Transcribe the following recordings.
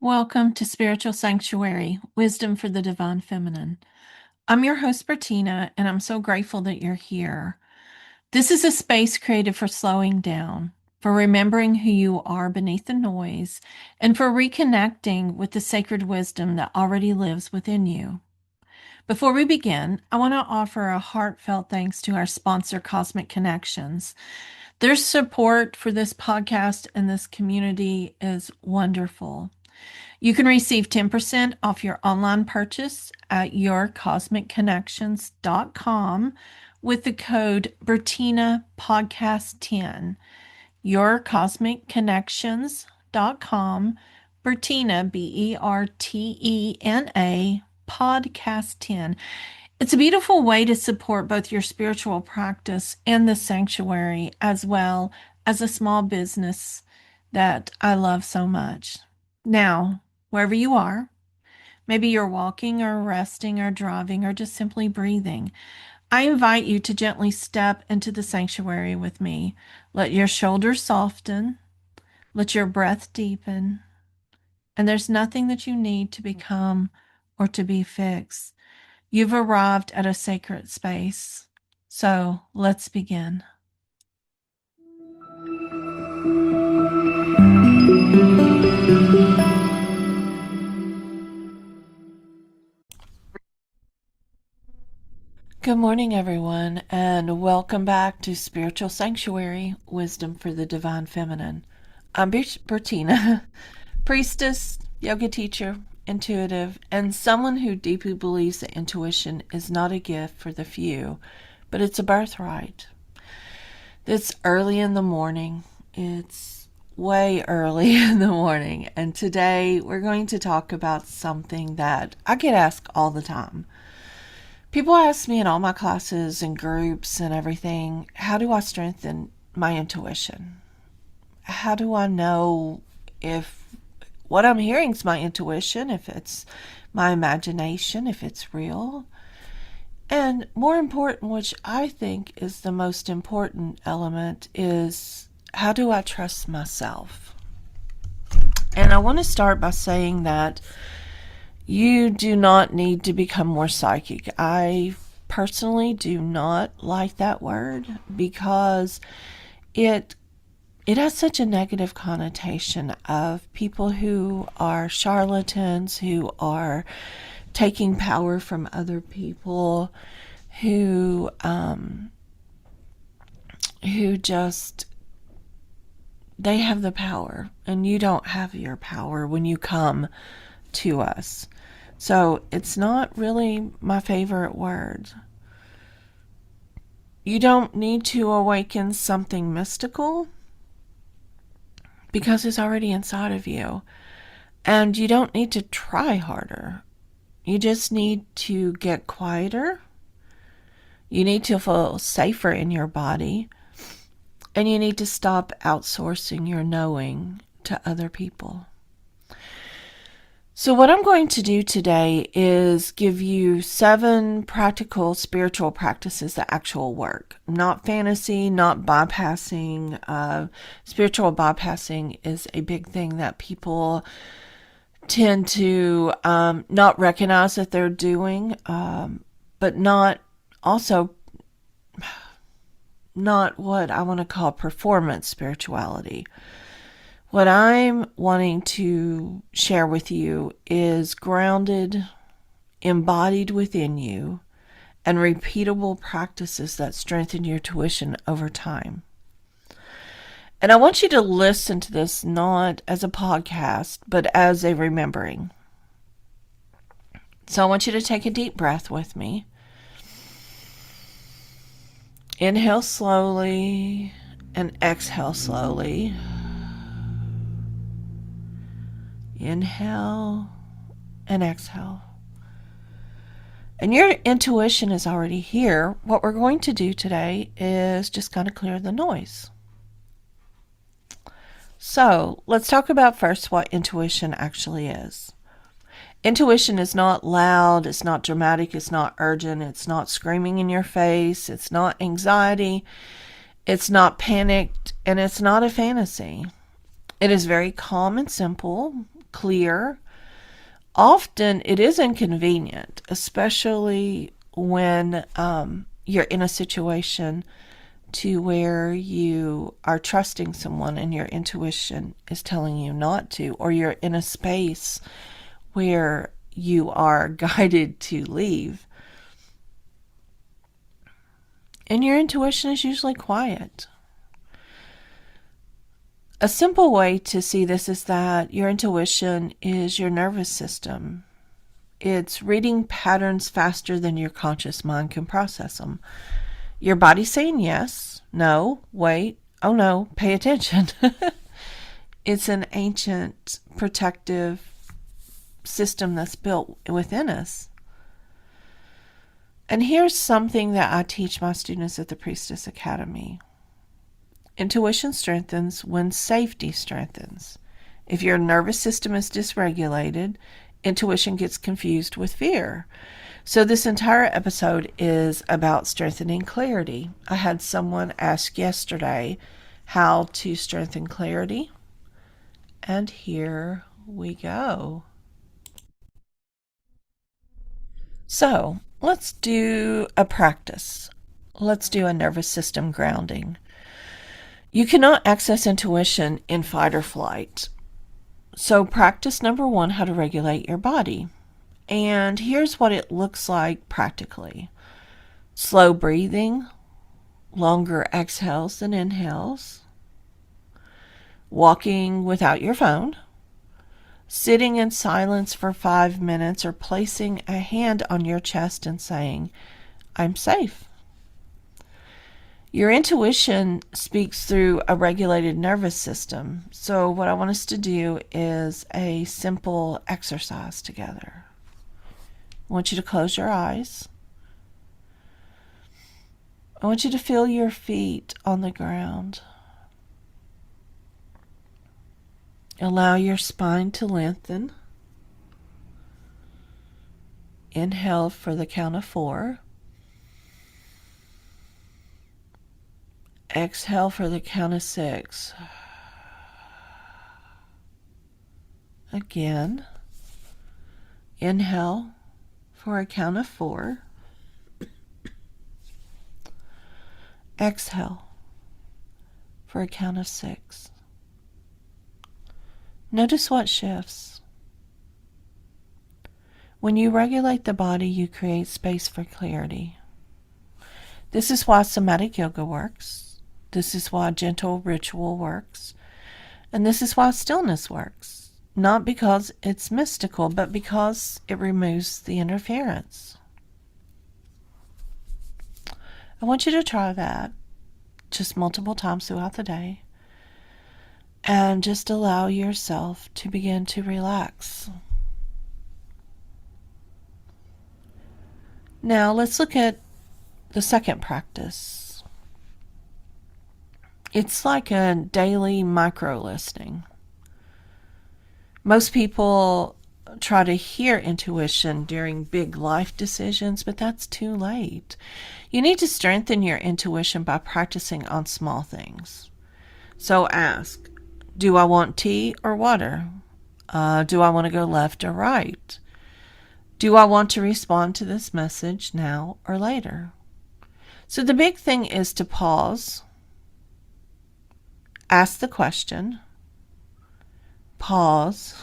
Welcome to Spiritual Sanctuary, Wisdom for the Divine Feminine. I'm your host, Bertena, and I'm so grateful that you're here. This is a space created for slowing down, for remembering who you are beneath the noise, and for reconnecting with the sacred wisdom that already lives within you. Before we begin, I want to offer a heartfelt thanks to our sponsor, Cosmic Connections. Their support for this podcast and this community is wonderful. You can receive 10% off your online purchase at yourcosmicconnections.com with the code Bertena Podcast 10. Yourcosmicconnections.com, Bertena, Bertena, Podcast 10. It's a beautiful way to support both your spiritual practice and the sanctuary, as well as a small business that I love so much. Now, wherever you are, maybe you're walking or resting or driving or just simply breathing, I invite you to gently step into the sanctuary with me. Let your shoulders soften, let your breath deepen, and there's nothing that you need to become or to be fixed. You've arrived at a sacred space. So let's begin. Good morning, everyone, and welcome back to Spiritual Sanctuary, Wisdom for the Divine Feminine. I'm Bertena, priestess, yoga teacher, intuitive, and someone who deeply believes that intuition is not a gift for the few, but it's a birthright. It's early in the morning. It's way early in the morning, and today we're going to talk about something that I get asked all the time. People ask me in all my classes and groups and everything, how do I strengthen my intuition? How do I know if what I'm hearing is my intuition, if it's my imagination, if it's real? And more important, which I think is the most important element, is how do I trust myself? And I want to start by saying that you do not need to become more psychic. I personally do not like that word because it has such a negative connotation of people who are charlatans, who are taking power from other people, who just they have the power and you don't have your power when you come to us. So it's not really my favorite word. You don't need to awaken something mystical because it's already inside of you. And you don't need to try harder. You just need to get quieter. You need to feel safer in your body. And you need to stop outsourcing your knowing to other people. So what I'm going to do today is give you 7 practical spiritual practices that actually work. Not fantasy, not bypassing. Spiritual bypassing is a big thing that people tend to not recognize that they're doing, but not what I want to call performance spirituality. What I'm wanting to share with you is grounded, embodied within you, and repeatable practices that strengthen your intuition over time. And I want you to listen to this not as a podcast, but as a remembering. So I want you to take a deep breath with me. Inhale slowly and exhale slowly. Inhale and exhale. And your intuition is already here. What we're going to do today is just kind of clear the noise. So let's talk about first what intuition actually is. Intuition is not loud, it's not dramatic, it's not urgent, it's not screaming in your face, it's not anxiety, it's not panicked, and it's not a fantasy. It is very calm and simple, clear. Often it is inconvenient, especially when you're in a situation to where you are trusting someone and your intuition is telling you not to, or you're in a space where you are guided to leave. And your intuition is usually quiet. A simple way to see this is that your intuition is your nervous system. It's reading patterns faster than your conscious mind can process them. Your body's saying yes, no, wait, oh no, pay attention. It's an ancient protective system that's built within us. And here's something that I teach my students at the Priestess Academy. Intuition strengthens when safety strengthens. If your nervous system is dysregulated, intuition gets confused with fear. So this entire episode is about strengthening clarity. I had someone ask yesterday how to strengthen clarity, and here we go. So let's do a practice. Let's do a nervous system grounding. You cannot access intuition in fight or flight. So practice number 1, how to regulate your body. And here's what it looks like practically. Slow breathing, longer exhales than inhales, walking without your phone, sitting in silence for 5 minutes, or placing a hand on your chest and saying, I'm safe. Your intuition speaks through a regulated nervous system. So what I want us to do is a simple exercise together. I want you to close your eyes. I want you to feel your feet on the ground. Allow your spine to lengthen. Inhale for the count of 4. Exhale for the count of 6. Again. Inhale for a count of 4. Exhale for a count of 6. Notice what shifts. When you regulate the body, you create space for clarity. This is why somatic yoga works. This is why gentle ritual works. And this is why stillness works. Not because it's mystical, but because it removes the interference. I want you to try that just multiple times throughout the day. And just allow yourself to begin to relax. Now let's look at the second practice. It's like a daily micro listening. Most people try to hear intuition during big life decisions, but that's too late. You need to strengthen your intuition by practicing on small things. So ask, do I want tea or water? Do I want to go left or right? Do I want to respond to this message now or later? So the big thing is to pause, ask the question, pause,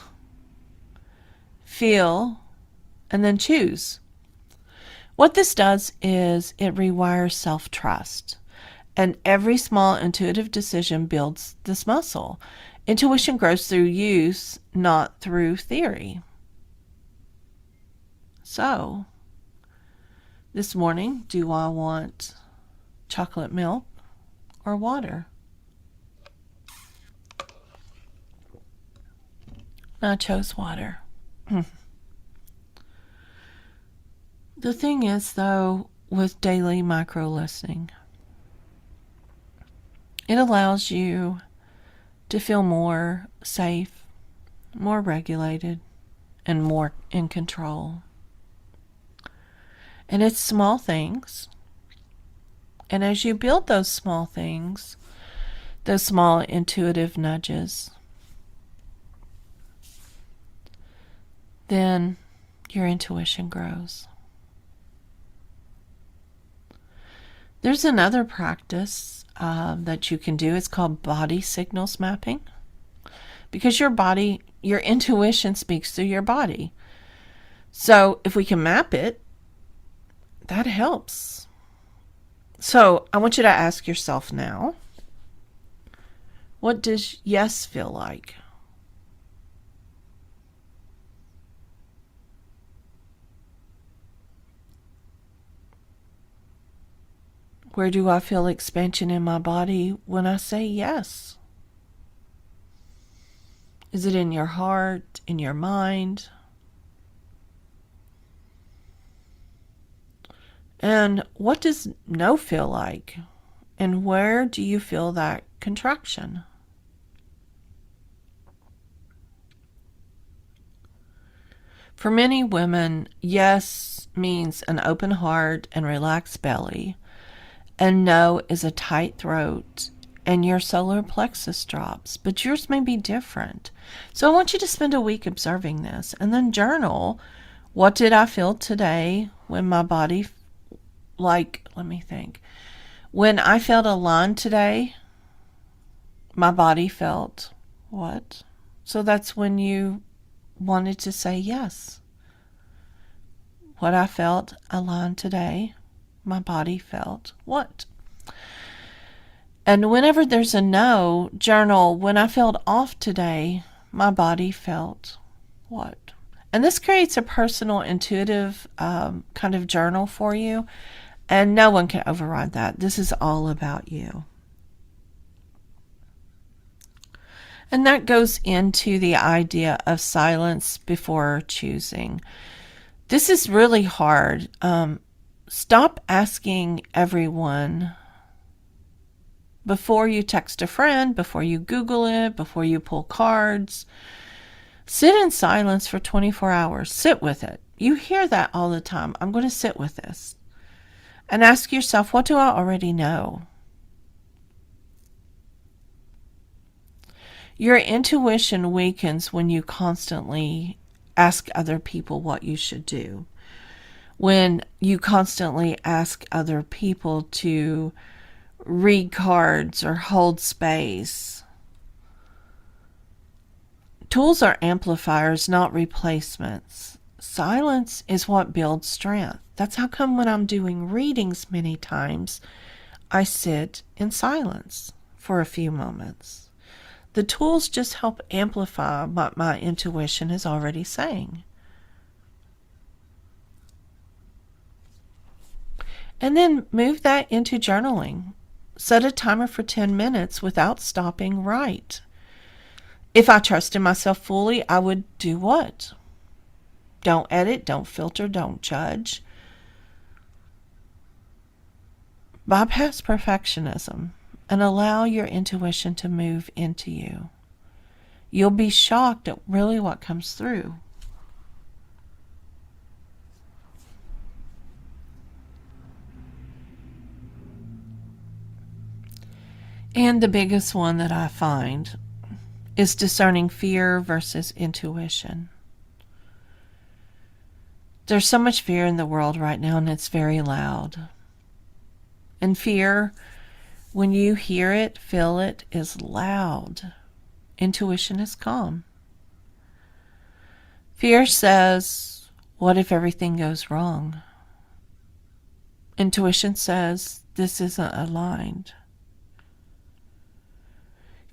feel, and then choose. What this does is it rewires self-trust. And every small intuitive decision builds this muscle. Intuition grows through use, not through theory. So, this morning, do I want chocolate milk or water? I chose water. The thing is, though, with daily micro listening, it allows you to feel more safe, more regulated, and more in control. And it's small things. And as you build those small things, those small intuitive nudges, then your intuition grows. There's another practice that you can do. It's called body signals mapping. Because your body, your intuition speaks through your body. So if we can map it, that helps. So I want you to ask yourself now, what does yes feel like? Where do I feel expansion in my body when I say yes? Is it in your heart, in your mind? And what does no feel like? And where do you feel that contraction? For many women, yes means an open heart and relaxed belly, and no is a tight throat and your solar plexus drops, but yours may be different. So I want you to spend a week observing this and then journal. What did I feel today when my body, let me think. When I felt aligned today, my body felt what? So that's when you wanted to say yes. What I felt aligned today, my body felt what? And whenever there's a no, journal, when I felt off today, my body felt what? And this creates a personal, intuitive kind of journal for you. And no one can override that. This is all about you. And that goes into the idea of silence before choosing. This is really hard. Stop asking everyone before you text a friend, before you Google it, before you pull cards. Sit in silence for 24 hours. Sit with it. You hear that all the time. I'm going to sit with this. And ask yourself, what do I already know? Your intuition weakens when you constantly ask other people what you should do. When you constantly ask other people to read cards or hold space. Tools are amplifiers, not replacements. Silence is what builds strength. That's how come when I'm doing readings many times, I sit in silence for a few moments. The tools just help amplify what my intuition is already saying. And then move that into journaling. Set a timer for 10 minutes without stopping. Write. If I trusted myself fully, I would do what? Don't edit, don't filter, don't judge. Bypass perfectionism and allow your intuition to move into you. You'll be shocked at really what comes through. And the biggest one that I find is discerning fear versus intuition. There's so much fear in the world right now, and it's very loud. And fear, when you hear it, feel it, is loud. Intuition is calm. Fear says, what if everything goes wrong? Intuition says, this isn't aligned.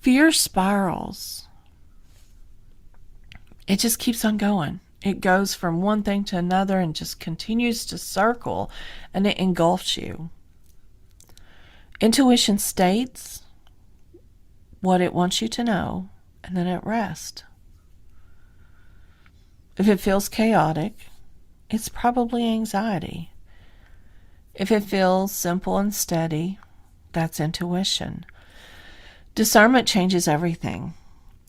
Fear spirals. It just keeps on going. It goes from one thing to another and just continues to circle, and it engulfs you. Intuition states what it wants you to know, and then it rests. If it feels chaotic, it's probably anxiety. If it feels simple and steady, that's intuition. Discernment changes everything.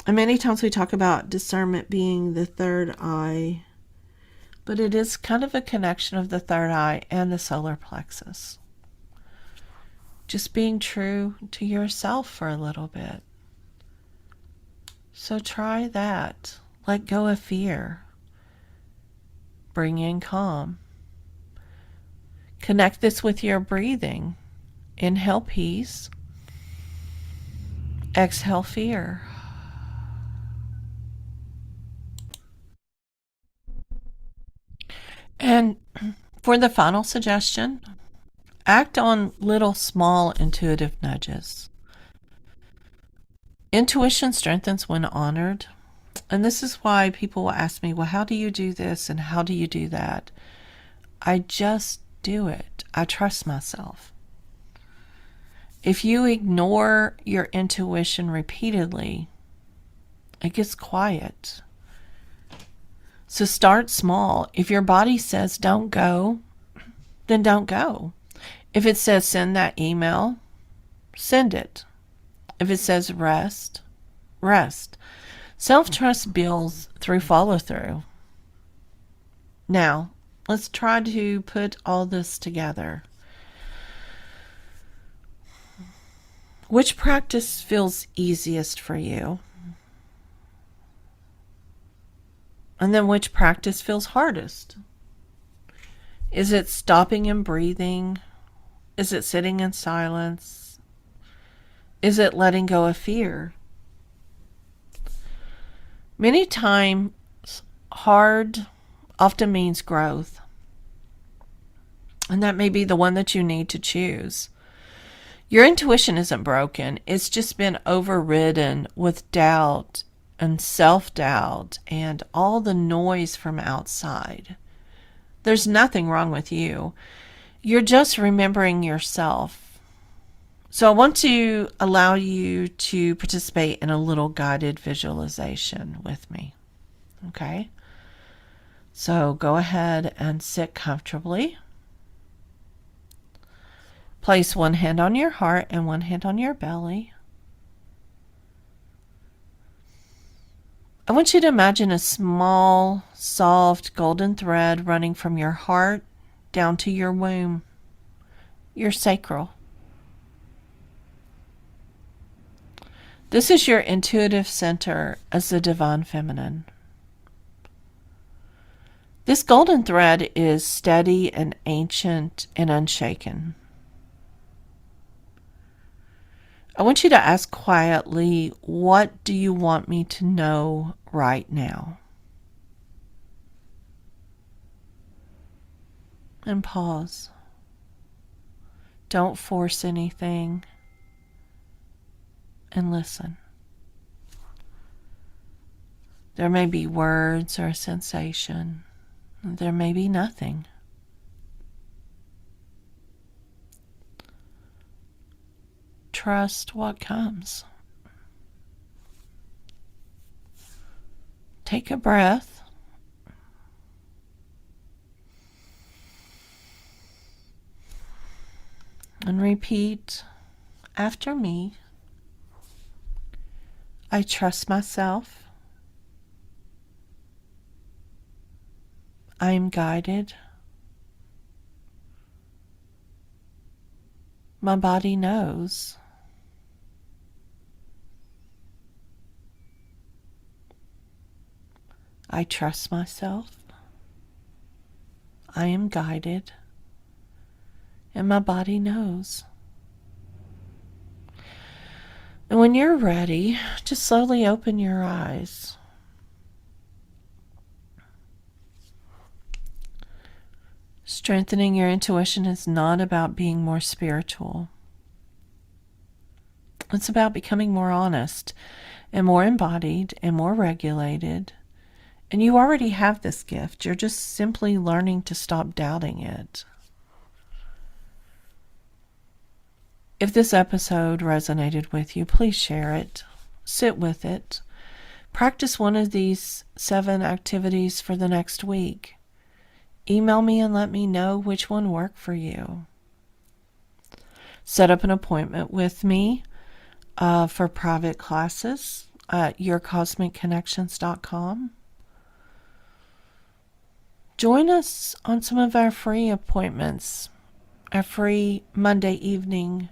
And many times we talk about discernment being the third eye, but it is kind of a connection of the third eye and the solar plexus. Just being true to yourself for a little bit. So try that. Let go of fear. bring in calm. Connect this with your breathing. Inhale peace. Exhale fear. And for the final suggestion, act on little small intuitive nudges. Intuition strengthens when honored. And this is why people will ask me, well, how do you do this and how do you do that? I just do it. I trust myself. If you ignore your intuition repeatedly, it gets quiet. So start small. If your body says don't go, then don't go. If it says send that email, send it. If it says rest, rest. Self-trust builds through follow-through. Now, let's try to put all this together. Which practice feels easiest for you? And then which practice feels hardest? Is it stopping and breathing? Is it sitting in silence? Is it letting go of fear? Many times, hard often means growth. And that may be the one that you need to choose. Your intuition isn't broken. It's just been overridden with doubt and self-doubt and all the noise from outside. There's nothing wrong with you. You're just remembering yourself. So I want to allow you to participate in a little guided visualization with me. Okay? So go ahead and sit comfortably. Place one hand on your heart and one hand on your belly. I want you to imagine a small, soft, golden thread running from your heart down to your womb, your sacral. This is your intuitive center as the divine feminine. This golden thread is steady and ancient and unshaken. I want you to ask quietly, what do you want me to know right now? And pause. Don't force anything. And listen. There may be words or a sensation. There may be nothing. Trust what comes. Take a breath. And repeat after me. I trust myself. I am guided. My body knows. I trust myself. I am guided. And my body knows. And when you're ready, just slowly open your eyes. Strengthening your intuition is not about being more spiritual. It's about becoming more honest and more embodied and more regulated. And you already have this gift. You're just simply learning to stop doubting it. If this episode resonated with you, please share it. Sit with it. Practice one of these 7 activities for the next week. Email me and let me know which one worked for you. Set up an appointment with me for private classes at yourcosmicconnections.com. Join us on some of our free appointments, our free Monday evening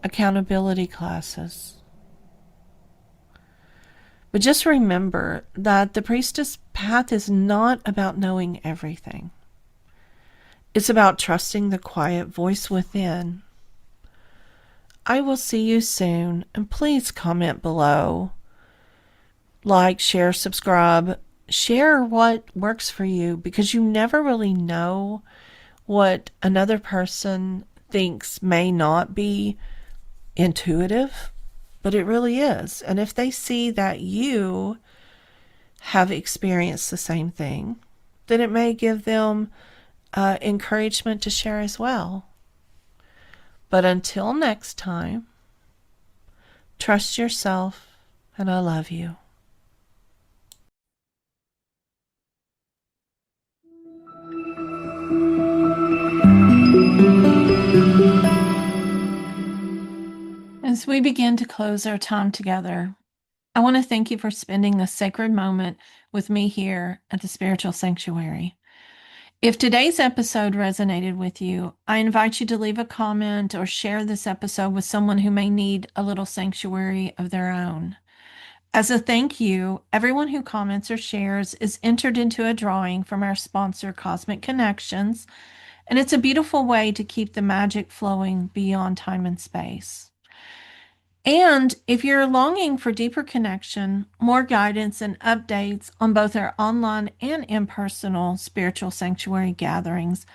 accountability classes. But just remember that the priestess path is not about knowing everything. It's about trusting the quiet voice within. I will see you soon, and please comment below. Like, share, subscribe. Share what works for you, because you never really know what another person thinks may not be intuitive, but it really is. And if they see that you have experienced the same thing, then it may give them encouragement to share as well. But until next time, trust yourself, and I love you. As we begin to close our time together, I want to thank you for spending this sacred moment with me here at the Spiritual Sanctuary. If today's episode resonated with you, I invite you to leave a comment or share this episode with someone who may need a little sanctuary of their own. As a thank you, everyone who comments or shares is entered into a drawing from our sponsor, Cosmic Connections, and it's a beautiful way to keep the magic flowing beyond time and space. And if you're longing for deeper connection, more guidance, and updates on both our online and impersonal spiritual sanctuary gatherings,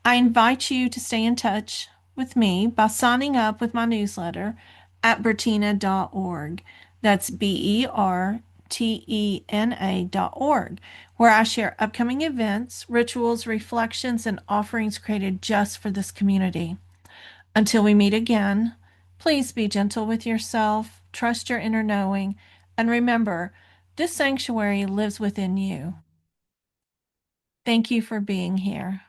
I invite you to stay in touch with me by signing up with my newsletter at bertena.org. That's BERTENA.org, where I share upcoming events, rituals, reflections, and offerings created just for this community. Until we meet again, please be gentle with yourself, trust your inner knowing, and remember, this sanctuary lives within you. Thank you for being here.